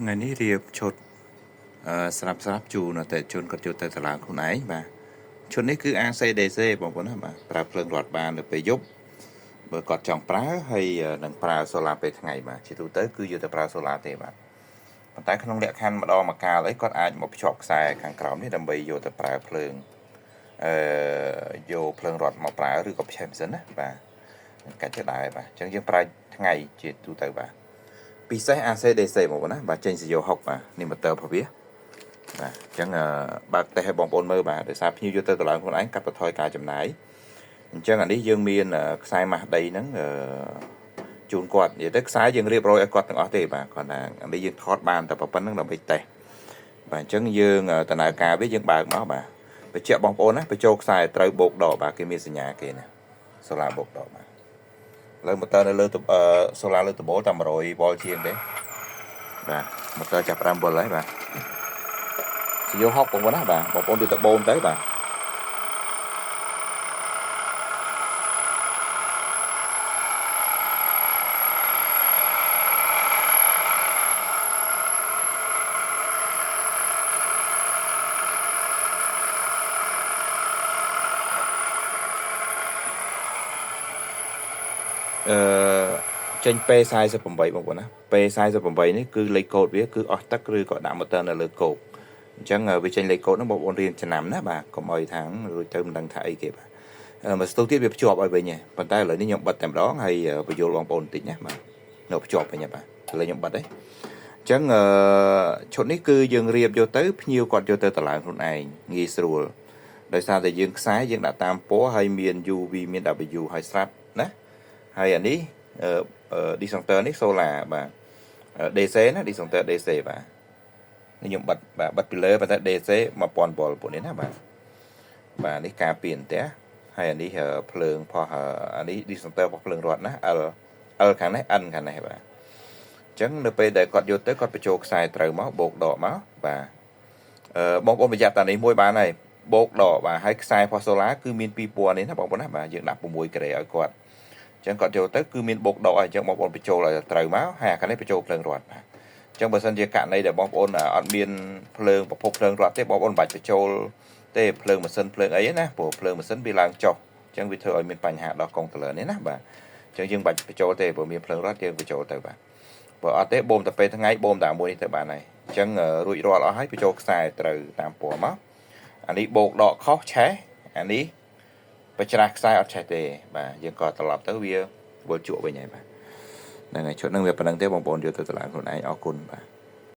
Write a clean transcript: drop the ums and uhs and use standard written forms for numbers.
ថ្ងៃនេះរៀបឈុតស្រាប់ជូនតែជូនគាត់ចូលទៅសាលាខ្លួនឯងបាទឈុតនេះគឺ ACDC បងប្អូនណាបាទប្រើភ្លើងរត់បាននៅពេលយប់បើគាត់ចង់ប្រើហើយនឹងប្រើសូឡាពេលថ្ងៃបាទជាទូទៅគឺយកទៅប្រើសូឡាទេបាទប៉ុន្តែក្នុងលក្ខខណ្ឌម្ដងមកកាលអីគាត់អាចមកភ្ជាប់ខ្សែខាងក្រោមនេះដើម្បីយកទៅប្រើភ្លើងយកភ្លើងរត់មកប្រើឬក៏ផ្សេងសិនណាបាទកាច់ទៅដែរបាទអញ្ចឹងយើងប្រើថ្ងៃជាទូទៅបាទពិសេស ACDC បងប្អូនណាបាទចេញសយោ60បាទនេះម៉ូទ័ររបស់វាបាទអញ្ចឹងបើកតេស្តឲ្យបងប្អូនមើលបាទដោយសារភ្ញៀវយកទៅឡើងខ្លួនឯងកាត់បន្ថយការចំណាយអញ្ចឹងអានេះយើងមានខ្សែម៉ាស់ដីហ្នឹងជូនគាត់និយាយទៅខ្សែយើងរៀបរយឲ្យគាត់ទាំងអស់ទេបាទគាត់ថាអានេះយើងថតបានតែប៉ុណ្្នឹងដើម្បីតេស្តបាទអញ្ចឹងយើងដំណើរការវាយើងបើកមកបាទបញ្ជាក់បងប្អូនណាបញ្ចូលខ្សែត្រូវបូកដកបាទគេមានសញ្ញាគេណាសូឡាបូកដកបាទលើម៉ូទ័រនៅលើសូឡាលើដំបូលតែ100វ៉ុលជាងទេបាទម៉ូទ័រចាប់5វ៉ុលហើយបាទសយោ60បងប្អូនណាបាទបងប្អូនយកទៅបូមទៅបាទចេញ P48 បងប្អូនណា P48 នេះគឺលេខកូដវាគឺអស់ទឹកឬក៏ដាក់ម៉ូទ័រនៅលើគោកអញ្ចឹងវាចេញលេខកូដហ្នឹងបងប្អូនរៀនចំណាំណាបាទកុំឲ្យថាងរួចទៅមិនដឹងថាអីគេបាទមកស្ទុះទៀតវាភ្ជាប់ឲ្យវិញហ៎ប៉ុន្តែឥឡូវនេះខ្ញុំបិទតែម្ដងហើយបញ្យល់បងប្អូនបន្តិចណាបាទនៅភ្ជាប់វិញបាទឥឡូវខ្ញុំបិទហើយអញ្ចឹងឈុតនេះគឺយើងរៀបយកទៅភ្ញៀវគាត់យកទៅតម្លើងខ្លួនឯងងាយស្រួលដោយសារតែយើងខ្សែយើងដាក់តាមពណ៌ហើយមាន UV មាន W ហើយស្រាប់ណាហើយអានេះdisjunction នេះ solar បាទ DC ណា disjunction DC បាទនេះខ្ញុំបិទពីលើប៉ុន្តែ DC 1000 វ៉ុលពួកនេះណាបាទនេះការពារផ្ទះហើយអានេះភ្លើងផុសអានេះ disjunction របស់ភ្លើងរត់ណា L ខាងនេះ N ខាងនេះបាទអញ្ចឹងនៅពេលដែលគាត់យកទៅគាត់បញ្ចូលខ្សែត្រូវមកបូកដកមកបាទបងប្អូនប្រយ័ត្នតានេះមួយបានហើយបូកដកបាទហើយខ្សែផុស solar គឺមាន2ពណ៌នេះណាបងប្អូនណាបាទយើងដាក់6ក្រេឲ្យគាត់អញ្ចឹងគាត់យកទៅគឺមានបូកដកហើយអញ្ចឹងបងប្អូនបញ្ចូលឲ្យត្រូវមកហើយអាខាងនេះបញ្ចូលភ្លើងរត់បាទអញ្ចឹងបើសិនជាករណីដែលបងប្អូនអត់មានភ្លើងប្រភពភ្លើងរត់ទេបងប្អូនមិនបាច់បញ្ចូលទេភ្លើងម៉ាស៊ីនភ្លើងអីណាព្រោះភ្លើងម៉ាស៊ីនវាឡើងចុះអញ្ចឹងវាធ្វើឲ្យមានបញ្ហាដល់កុងតឺន័រនេះណាបាទអញ្ចឹងយើងបាច់បញ្ចូលទេព្រោះមានភ្លើងរត់យើងបញ្ចូលទៅបាទបើអត់ទេបូមតែពេលថ្ងៃបូមតែមួយនេះទៅបានហើយអញ្ចឹងរួចរាល់អស់ហើយបញ្ចូលខ្សែត្រូវតាមពណ៌មកអានេះបូកដកខុសឆេះអានេះបើច្រាស់ខ្សែអត់ឆេះទេបាទយើងក៏ត្រឡប់ទៅវាវិលជក់វិញហើយបាទហ្នឹងហើយឈុតហ្នឹងវាប៉ុណ្្នឹងទេបងប្អូនយកទៅតម្លើងខ្លួនឯងអរគុណបាទ